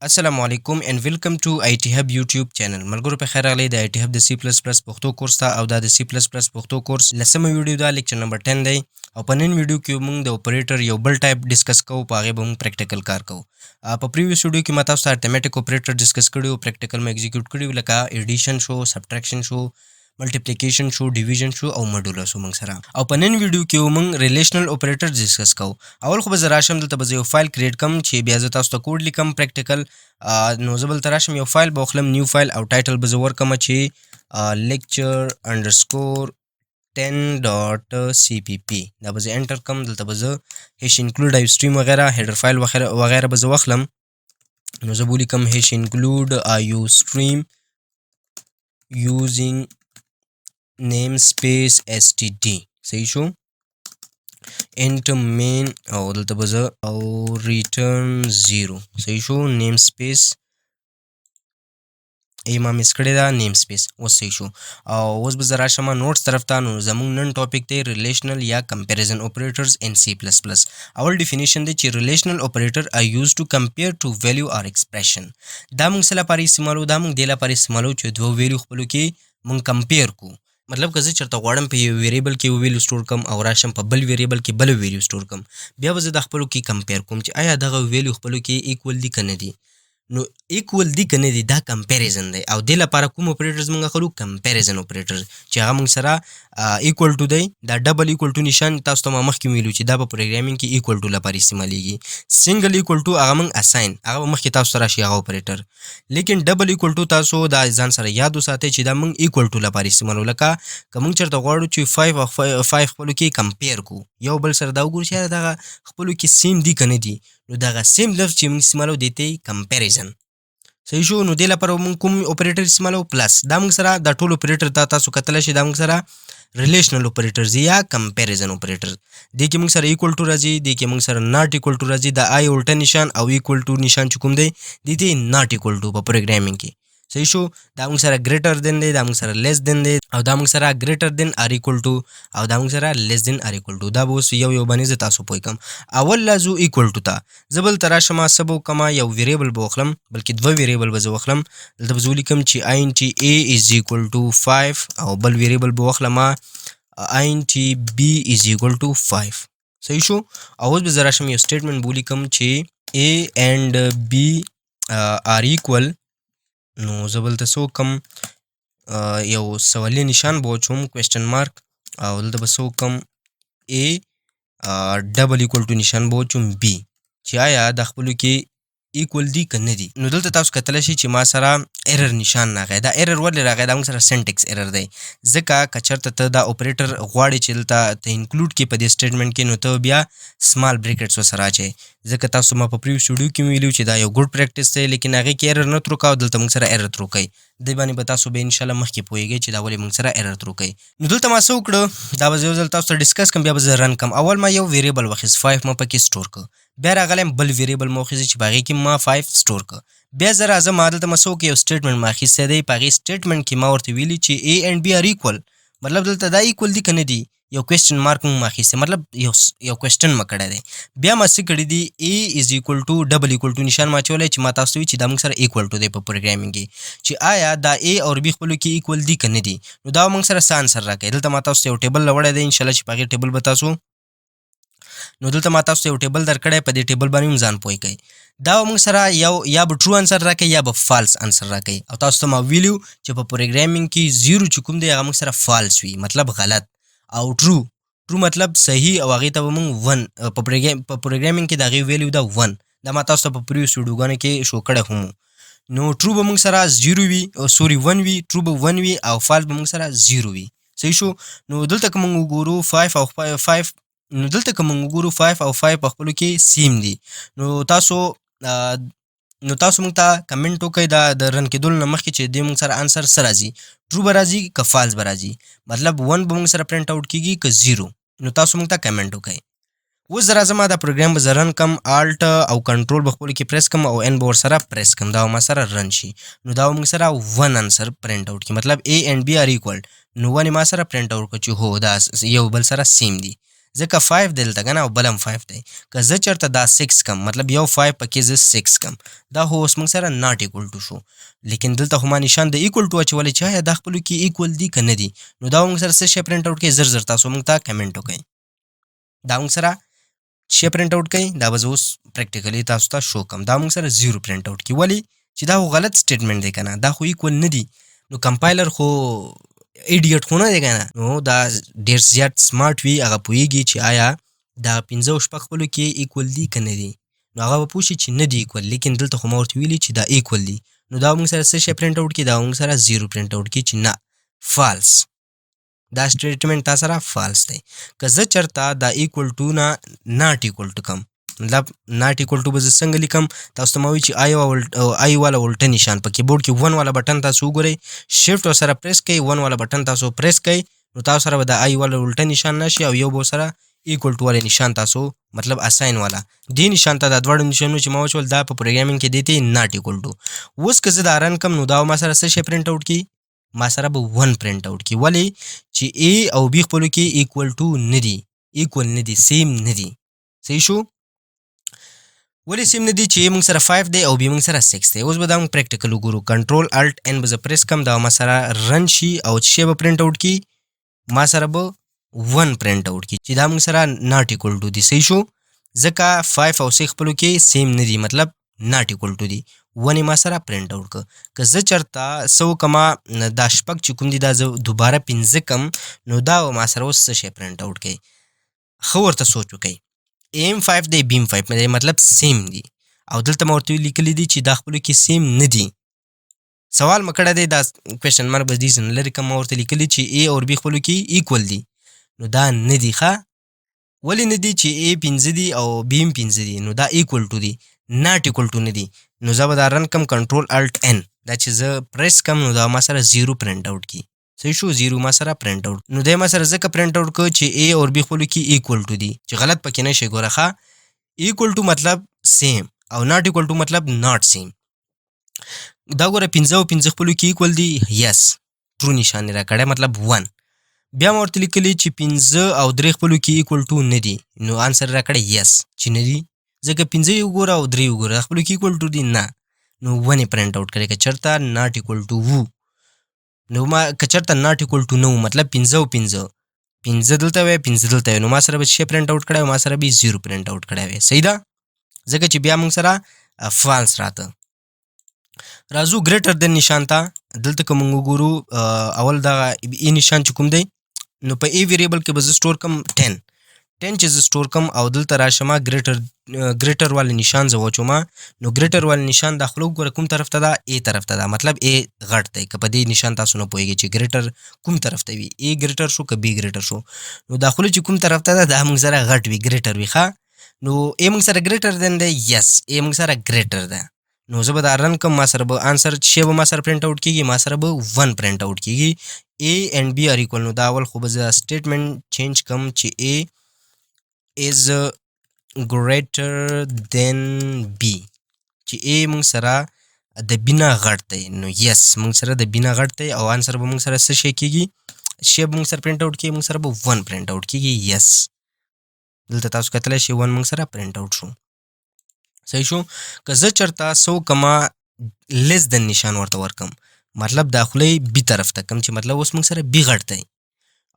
السلام علیکم and welcome to IT Hub YouTube channel. ملګرو په خیر راغلی د IT Hub د C++ پښتو کورس ته او دا د C++ پښتو کورس لسمه ویډیو دا لیکچر نمبر 10 دی او په نن ویډیو کې موږ د اپریټر یو بل ټایپ ډیسکس کوو په هغه به موږ پریکټیکل کار کوو. په پریویس ویډیو کې ما تاسو ته ارتمټیک اپریټر ډیسکس کړیو پریکټیکل ما ایگزیکیوټ کړیو لکه ایډیشن شو سبټریکشن شو ملټیپلیکیشن شو ډیویژن شو او ماډولر شو موږ سره او په نن ویډیو کې موږ ریلیشنل اپریټر ډیسکس کوو. اول خو به زه راشم دلته به یو فایل کریټ کوم چې بیا زه تاسو ته کوډ لیکم پریکټیکل نو زه بلته راشم یو فایل به واخلم نیو فایل او ټایټل به زه ورکړم چې lecture underscore 10.cpp دا به زه انټر کوم. دلته به زه هیش انکلود آیو سټریم وغیره هیډر فایل وغیره به زه واخلم نو زه به ولیکم هیش انکلود آیو سټریم using namespace std صحیح شو int main او دلته به زه او return 0 صحیح شو namespace ما مس کړی دا namespace اوس صحیح شو. او اوس به زه راشم نوټس طرف ته نو زموږ نن ټاپک دی ریلیشنل یا کمپیریزن اپریټرز ان C++. اول ډیفینیشن دی چې ریلیشنل اپریټر are used to compare to value or expression. دا موږ څه لپاره استعمالو دا موږ دې لپاره استعمالو چې دوه ویلیو خپلو کې موږ کمپیر کو. مطلب که زه چېرته غواړم په یو ویریبل کې یو ویلیو سټور کړم او راشم په بل ویریبل کې بل ویلیو سټور کړم بیا به زه د خپلو کې کمپیر کوم چې آیا دغه ویلیو خپلو کې ایکول دي که نه دي. نو ایکول دي که نه دي دا کمپیریزن دی او دې لپاره کوم اپریټرز موږ اخلو کمپیریزن اپریټر چې هغه موږ سره ایکول ټو دی. دا ډبل ایکول ټو نشان تاسو ته ما مخکې ویلو چې دا په پروګرامینګ کې ایکول ټو لپاره استعمالیږي. سنګل ایکول ټو هغه موږ اساین هغه مخکې تاسو سره شي هغه اپریټر. لیکن ډبل ایکول ټو تاسو دا ځان سره یاد وساتئ چې دا موږ ایکول ټو لپاره استعمالو. لکه که موږ چېرته غواړو چې 5 او 5 خپلو کې کمپیر کو یو بل سره دا وګورو چې دغه خپلو کې سیم دي که نه دي نو دغه سیم لفظ چې موږ استعمالو دی ته کمپیریزن صحیح شو. نو دې لپاره موږ کوم اپریټر استعمالو پلس دا موږ سره دا ټول اپریټر دا تاسو کتلی شئ دا موږ سره ریلیشنل اپریټرز یا کمپیریزن اپریټر. دې کې موږ سره ایکول ټو راځي دې کې موږ سره ناٹ ایکول ټو راځي د آی الټه نشان او ایکول ټو نشان چې کوم دی دې ته ناٹ ایکول ټو په پروګرامینګ کې صحیح شو. دا موږ سره ګریټر دین دی دا موږ سره لیس دین دی او دا موږ سره ګریټر دین آر ایکول ټو او دا موږ سره لیس دین آر ایکول ټو. دا به اوس یو باندې زه تاسو پوه کړم. اول لازو ایکول ټو ته زه بل ته راشم څه به وکړم یو ویریبل به واخلم بلکې دوه ویریبل به زه واخلم. دلته به زه ولیکم چې آینټي A is equal to 5 او بل ویریبل به واخلم آینټي B is equal to 5 صحیح شو. او اوس به زه راشم یو سټیټمنټ به ولیکم چې A and B are equal نو زه بلته څه وکړم یو سوالیه نشان به واچوم کوېسچن مارک او دلته به څه وکړم A ډبل ایکول ټو نشان به واچوم B چې آیا د خپلو کې ایکول دي که نه دي. نو دلته تاسو کتلی شئ چې ما سره ایرر نشان راغی. دا ایرر ولې راغی دا موږ سره سینټکس ایرر دی ځکه که چېرته ته دا اپریټر غواړې چې دلته ته انکلوډ کړي په دې سټیټمنټ کې نو ته بیا سمال بریکټس ورسره اچوې ځکه تاسو ما په پریویس ویډیو کې ویلي چې دا یو ګډ پریکټس دی لیکن هغې کې ایرر نه ترو کوه دلته موږ سره ایرر ترو کوي. دې باندې به تاسو به انشاءالله مخکې پوهېږئ چې دا ولې موږ سره ایرر ترو کوي. نو دلته ما څه وکړه دا به زه یو ځل تاسو ته ډسکس کړم بیا به زه رن کړم. اول ما یو ویریبل واخیست 5 ما پکې سټور کړ بیا راغلی بل ویریبل ما واخیست چې په هغې کې ما 5 سټور کړ بیا زه راځم ما دلته ما څه وکړه یو سټیټمنټ ما اخیستی دی په هغې سټیټمنټ کې ما ورته ویلي چې A and B are equal مطلب دلته دا ایکول دي که نه دي یو کوېسچن مارک موږ ما اخیستی مطلب یو کوېسچن ما کړی دی. بیا ما څه کړي دي A is equal to ډبل ایکول ټو نشان ما اچولی چې ما تاسو ته وي چې دا موږ سره ایکول ټو دی په پروګرامینګ کې چې آیا دا A او B خپلو کې ایکول دي که نه دي نو دا موږ سره څه انسر راکوي. دلته ما تاسو ته یو ټیبل راوړی دی انشاءالله چې په هغې ټیبل به تاسو نو دلته ما تاسو ته یو ټیبل درکړی په دې ټیبل باندې هم ځان پوه کوئ. دا موږ سره یو یا به ټرو انسر راکوي یا به فالس انسر راکوي او تاسو ته ما ویلو چې په پروګرامینګ کې زیرو چې کوم دی هغه موږ سره فالس وي مطلب غلط او ټرو مطلب صحیح او هغې ته به موږ 1 په پروګرامینګ کې د هغې ویلو دا 1 دا ما تاسو ته په پریویس ویډیوګانو کې شو کړی هم نو ټرو به موږ سره 0 وي سوري 1 وي ټرو به 1 وي او فالس به موږ سره 0 وي صحیح شو. نو دلته که موږ وګورو 5 او 5 نو دلته که موږ وګورو 5 او 5 په خپلو کې سیم دي نو تاسو موږ ته کمنټ وکړئ دا د رن کېدلو نه مخکې چې دې موږ سره انسر څه راځي ټرو به راځي که فالس به راځي مطلب 1 به موږ سره پرنټ آوټ کېږي که 0 نو تاسو موږ ته کمنټ وکړئ. اوس زه راځم دا پروګرام به زه رن کړم الټ او کنټرول به خپلو کې پریس کړم او ان به ورسره پریس کړم دا به ما سره رن شي نو دا به موږ سره 1 انسر پرنټ آوټ کړي مطلب A and B are equal نو ونې ما سره پرنټ آوټ کړه چې هو دا یو بل سره سیم دي. ځکه 5 دلته کنه او بلم 5 دی که زه چرته دا 6 کم مطلب یو 5 پکې زه 6 کم دا هو اوس موږ سره ناٹ ایکول ټو شو لیکن دلته خو ما نشان د ایکول ټو اچولې چې آیا دا خپلو کې ایکول دي که نه دي نو دا موږ سره څه شی پرنټ آوټ کوي زر تاسو موږ ته کمنټ وکړئ دا موږ سره شی پرنټ آوټ کوي دا به زه اوس پریکټیکلی تاسو ته شو کم دا موږ سره 0 پرنټ آوټ کوي ولې چې دا غلط سټیټمنټ دی کنه دا خو ایکول نه دي نو کمپایلر خو ایډیټ خو نه دی کنه نو دا ډیر زیات سمارټ وي هغه پوهیږي چې آیا دا 15 او شپږ خپلو کې ایکول دي که نه دي نو هغه به پوه شي چې نه دي ایکول لیکن دلته خو ما ورته ویلي چې دا ایکول دي نو دا موږ سره څه شی پرنټ آوټ کړي دا موږ سره 0 پرنټ آوټ کړي چې نه فالس دا سټیټمنټ تا سره فالس دی که زه چرته دا ایکول ټو نه ناٹ ایکول ټو کم مطلب ناٹ ایکول ټو به زه څنګه لیکم تاسو ته ما وایي چې آی والا الټه نشان په کیبورډ کې 1 والا بټن تاسو وګورئ شیفټ ورسره پریس کوئ 1 والا بټن تاسو پریس کوئ نو تاسو سره به د آی والا الټه نشان نشي او یو به سره ایکول ټو والا نشان تاسو مطلب اساین والا دې نشان ته د دواړو نشانونو چې ما وچول دا په پروګرامینګ کې دی ته ناٹ ایکول ټو اوس که زه دا رن کم نو دا ما سره څه شی پرنټ آوټ کی ما سره به 1 پرنټ آوټ کی ولې چې A او B خپلو کې ایکول ټو نه دي ایکول نه دي سیم نه دي صحیح شو ولې سیم نه دي چې A موږ سره 5 دی او B موږ سره 6 دی اوس به دا موږ پریکټیکل وګورو کنټرول الټ ان به زه پریس کم دا ما سره رن شي او چې شی به پرنټ آوټ کی ما سره به 1 پرنټ آوټ کی چې دا موږ سره ناٹ ایکول ټو دي صحیح شو ځکه 5 او 6 خپلو کې سیم نه دي مطلب ناٹ ایکول ټو دي ونې ما سره پرنټ آوټ که که زه چرته سو کما دا شپږ چې کوم دي دا زه دوباره 15 کم نو دا ما سره اوس څه شی پرنټ آوټ کوي ښه ورته سوچ وکئ ایم 5 دی بیم 5 دی مطلب سیم دي او دلته ما ورته لیکلي دي چې دا خپلو کې سیم نه دي سوال مې کړی دی دا کوېشن مارک به دې نه لري که ما ورته لیکلي چې A او B خپلو کې ایکول دي نو دا نه دي ښه ولې نه دي چې A 15 دي او B هم 15 دي نو دا ایکول ټو دي ناٹ ایکول ټو نه دي نو زه به دا رن کم کنټرول الټ ان دا چې زه پریس کم نو دا ما سره 0 پرنټ آوټ کی صحیح شو 0 ما سره پرنټ آوټ نو دی ما سره ځکه پرنټ آوټ کړ چې A او B خپلو کې ایکول ټو دي چې غلط پکې نه شي ګوره ښه ایکول ټو مطلب سیم او ناٹ ایکول ټو مطلب ناٹ سیم دا ګوره 15 او 15 خپلو کې ایکول دي یس ټرو نشان را کړی مطلب 1 بیا ما ورته لیکلي چې 15 او 3 خپلو کې ایکول ټو نه دي نو آنسر را کړی یس چې نه دي ځکه 15 یې وګوره او 3 وګوره خپلو کې ایکول ټو دي نه نو ونې پرنټ آوټ کړی که چېرته ناٹ ایکول ټو وو نو ما که چېرته ناٹ ایکول ټو نه وو مطلب 15 او 15 دلته وی 15 دلته وی نو ما سره به شی پرنټ آوټ کړی او ما سره به 0 پرنټ آوټ کړی وی صحیح ده ځکه چې بیا موږ سره فالس راته راځو ګریټر دین نشان ته دلته که موږ وګورو اول دغه ای نشان چې کوم دی نو په ای ویریبل کې به زه سټور کم 10 چې زه سټور کم او دلته راشم ګریټر والا نشان زه واچوم نو ګریټر والا نشان دا خپله وګوره کوم طرف ته ده ای طرف ته ده مطلب ای غټ دی که په دې نشان تاسو نه پوهېږئ چې ګریټر کوم طرف ته وي ای ګریټر شو که بی ګریټر شو نو دا خپله چې کوم طرف ته ده دا موږ سره غټ وي ګریټر وي ښه نو ای موږ سره ګریټر دین دی یس ای موږ سره ګریټر ده نو زه به دا رن کم ما سره به آنسر شی به ما سره پرنټ آوټ کېږي ما سره به 1 پرنټ آوټ کېږي A and B are equal نو دا اول خو به زه سټیټمنټ چینج کم چې A is greater than B چې A موږ سره د B نه غټ دی نو یس موږ سره د B نه غټ دی او آنسر به موږ سره څه شی کېږي شی به موږ سره پرنټ آوټ کېږي موږ سره به 1 پرنټ آوټ کېږي یس دلته تاسو کتلی شئ 1 موږ سره پرنټ آوټ شو صحیح شو که زه چېرته سو کما لیس دین نشان ورته ورکم مطلب داخله بی طرف ته کم چې مطلب اوس موږ سره بی غټ دی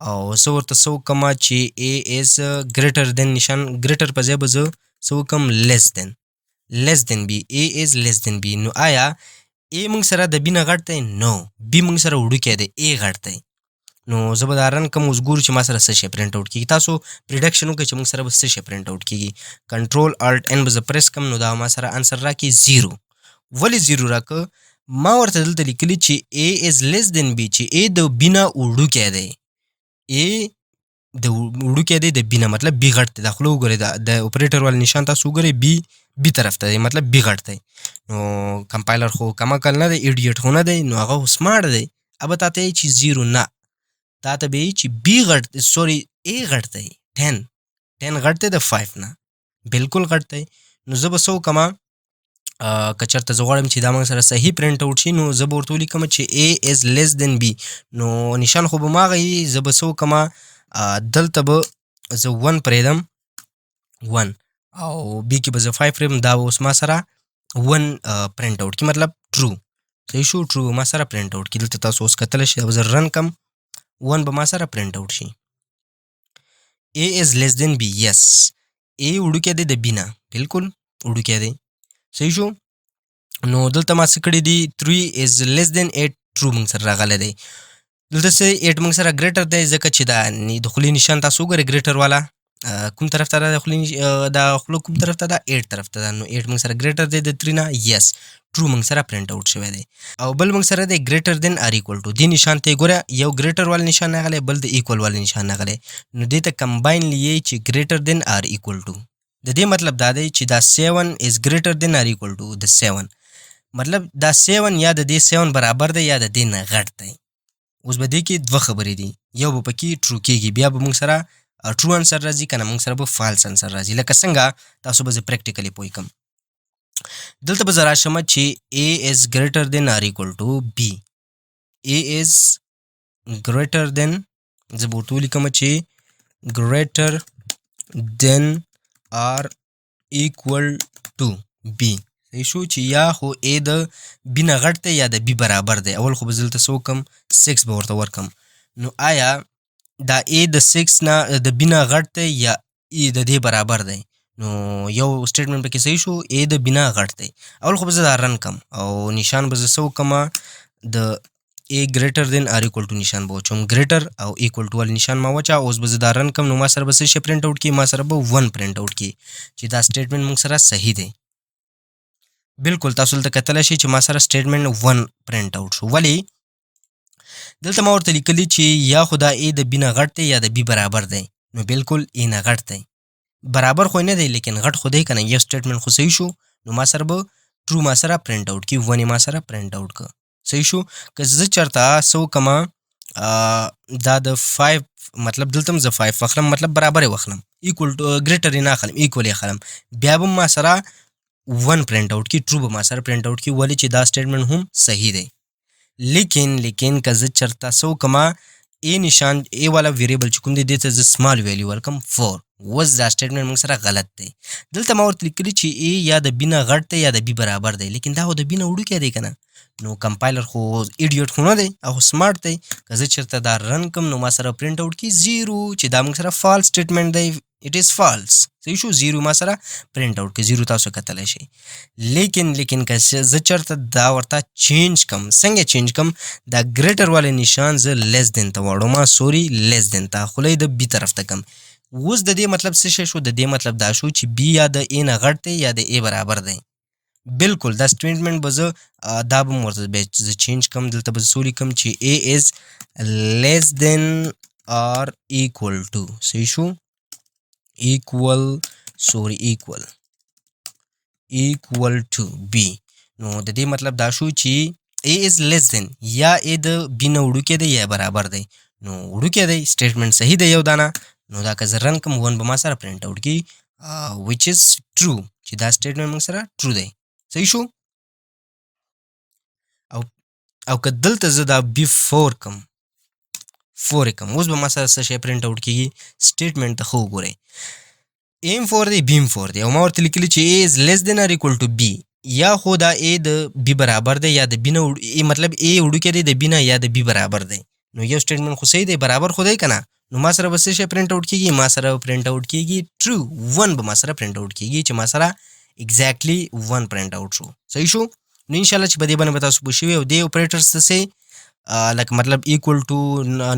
او زه ورته څه وکړم چې A is greater than نشان ګریټر په ځای به زه څه وکړم لیس دین بی A is less than B نو آیا A موږ سره د بی نه غټ دی نو بی موږ سره وړوکی دی A غټ دی نو زه به دا رن کم اوس ګورو چې ما سره څه شی پرنټ آوټ کېږي تاسو پریډکشن وکړئ چې موږ سره به څه شی پرنټ آوټ کېږي کنټرول الټ ان به زه پریس کم نو دا ما سره آنسر راکړي 0 ولې 0 راکړه ما ورته دلته لیکلي چې A is less than B چې A د B نه وړوکی دی A د وړوکی دی د B نه مطلب B غټ دی دا خوله وګورئ د اپریټر والا نشان تاسو وګورئ B طرف ته دی مطلب B غټ دی نو کمپایلر خو کم عقل نه دی ایډیټ خو نه دی نو هغه خو سمارټ دی ابه تا ته چې 0 نه تا ته به چې B غټ دی سوري A غټ دی 10 غټ دی د 5 نه بالکل غټ دی نو زه به څه وکړم که چېرته زه غواړم چې دا موږ سره صحیح پرنټ آوټ شي نو زه به ورته ولیکم چې A is less than B نو نشان خو به هماغه وي زه به څه وکړم دلته به زه 1 پرېږدم 1 او بي کې به زه 5 پرېږدم، دا اوس ما سره 1 پرنټ آوټ کړي، مطلب ټرو. صحیح شو، ټرو ما سره پرنټ آوټ کړي. دلته تاسو اوس کتلی شئ، زه رن کم 1 به ما سره پرنټ آوټ شي. A is less than B. yes. A وړوکی دی د B نه، بالکل وړوکی دی. صحیح شو. نو دلته ما څه کړي دي 3 is less than 8 ټرو موږ سره راغلی دی. دلته څه 8 موږ سره ګریټر دی، ځکه چې دا د خولې نشان تاسو وګورئ ګریټر والا کوم طرف ته ده، د خولې دا خوله کوم طرف ته ده، 8 طرف ته ده. نو 8 موږ سره ګریټر دی د 3 نه، yes ټرو موږ سره پرنټ آوټ شوی دی. او بل موږ سره دی ګریټر دین آر ایکول ټو. دې نشان ته یې ګوره، یو ګریټر والا نشان راغلی، بل د ایکول والا نشان راغلی. نو دې ته کمباینلی یې چې ګریټر دین آر ایکول ټو. د دې مطلب دا دی چې دا 7 از ګریټر دین آر ایکول ټو د 7. مطلب دا 7 یا د دې 7 برابر دی یا د دې نه غټ دی. اوس به دې کې دوه خبرې دي، یو به پکې ټرو کېږي، بیا به موږ سره ټرو انسر راځي، که نه موږ سره به فالس انسر راځي. لکه څنګه تاسو به زه پریکټیکلی پوه کړم. دلته به زه راشم چې A is greater than or equal to B. A is greater than، زه به ورته ولیکم چې greater than or equal to B. صحیح شو، چې یا خو A د B نه غټ دی یا د B برابر دی. اول خو به زه دلته څه وکړم 6 به ورته ورکړم. نو آیا دا A د 6 نه د B نه غټ دی یا E د دې برابر دی؟ نو یو سټیټمنټ پکې صحیح شو، A د B نه غټ دی. اول خو به زه دا رن کم او نشان به زه څه وکړم، د A greater than or equal to نشان به وچوم، greater او equal to والی نشان ما وچا. اوس به زه دا رن کم، نو ما سره به څه شی پرنټ آوټ کړي، ما سره به 1 پرنټ آوټ کړي، چې دا سټیټمنټ موږ سره صحیح دی. بالکل تاسو دلته کتلی شئ چې ما سره سټیټمنټ 1 پرنټ آوټ شو. ولې؟ دلته ما ورته لیکلي چې یا خو دا A د B نه غټ دی یا د B برابر دی. نو بالکل A نه غټ دی، برابر خو نه دی لیکن غټ خو دی که نه. یو سټیټمنټ خو صحیح شو، نو ما سره به ټرو ما سره پرنټ آوټ کړي، 1 ما سره پرنټ آوټ کړه. صحیح شو. که زه چېرته څه وکړم، دا د 5 مطلب دلته هم زه 5 واخلم، مطلب برابر یې واخلم، ایکول ګریټر یې نه اخلم، ایکول یې اخلم، بیا به ما سره 1 پرنټ آوټ کړي، ټرو به ما سره پرنټ آوټ کړي. ولې؟ چې دا سټیټمنټ هم صحیح دی. لیکن که زه چېرته څه وکړم، A نشان A والا ویریبل چې کوم دی دې ته زه سمال ویلیو ورکم 4. اوس دا سټیټمنټ موږ سره غلط دی. دلته ما ورته لیکلي چې A یا د B نه غټ دی یا د B برابر دی، لیکن دا خو د B نه وړوکی دی که نه. نو کمپایلر خو ایډیوټ خو نه دی او سمارټ دی. که زه چېرته دا رن کم، نو ما سره پرنټ آوټ کړي 0، چې دا موږ سره فالس سټیټمنټ دی. اټ از فالس. صحیح شو، 0 ما سره پرنټ آوټ کړي، 0 تاسو کتلی شئ. لیکن که زه چېرته دا ورته چینج کم، څنګه چینج کم؟ دا ګریټر والی نشان زه لیس دین ته واړوم، سوري لیس دین ته، خوله یې د B طرف ته کم. اوس د دې مطلب څه شی شو؟ د دې مطلب دا شو چې B یا د A نه غټ دی یا د A برابر دی. بالکل دا سټیټمنټ به زه دا به م ورته زه چینج کم. دلته به زه څه ولیکم چې A is less than or equal to. صحیح شو، equal to B. نو د دې مطلب دا شو چې A is less than، یا A د B نه وړوکی دی یا برابر دی. نو وړوکی دی، سټیټمنټ صحیح دی یو دانه. نو دا که زه رن کم 1 به ما سره پرنټ آوټ کړي which is true، چې دا سټیټمنټ موږ سره ټرو دی. صحیح شو. او که دلته زه دا B4 کم، 4 کم، اوس به ما سره څه شی پرنټ آوټ کېږي؟ سټیټمنټ ته ښه وګورئ، A م 4 دی، B م 4 دی، او ما ورته لیکلي چې A is less than or equal to B. یا خو دا A د B برابر دی یا د B نه مطلب A وړوکی دی د B نه یا د B برابر دی. نو یو سټیټمنټ خو صحیح دی، برابر خو دی که نه. نو ما سره به څه شی پرنټ آوټ کېږي؟ ما سره پرنټ آوټ کېږي ټرو، 1 به ما سره پرنټ آوټ کېږي، چې ما سره ایګزیکټلی 1 پرنټ آوټ شو. صحیح شو. نو انشاءالله چې په دې باندې به تاسو پوه شوي. او دې اپریټرز څه سي، لکه مطلب equal to,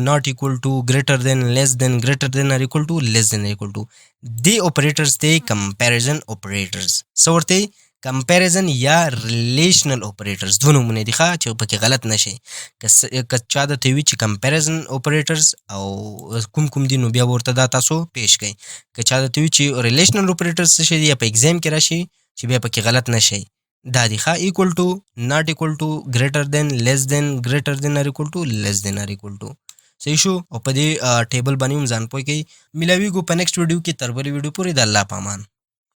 not equal to, greater than, less than, greater than or equal to, less than or equal to. دې اپریټرز دی کمپیریزن اپریټرز. څه ورته؟ کمپیریزن یا ریلیشنل اپریټرز. دوه نومونه دي ښه، چې پکې غلط نه شي. که چا درته وي چې کمپیریزن اپریټرز او کوم دي، نو بیا به ورته دا تاسو پیش کړئ. که چا درته وي چې ریلیشنل اپریټرز څه شي دي، یا په ایګزام کې راشي چې بیا پکې غلط نه شي، دا دی ښه. equal to, not equal to, greater than, less than, greater than or equal to, less than or equal to. صحیح شو. او په دې ټیبل باندې هم ځان پوه کوئ. ملاویږو په نیکسټ ویډیو کې. تر بلې ویډیو پورې د الله په امان.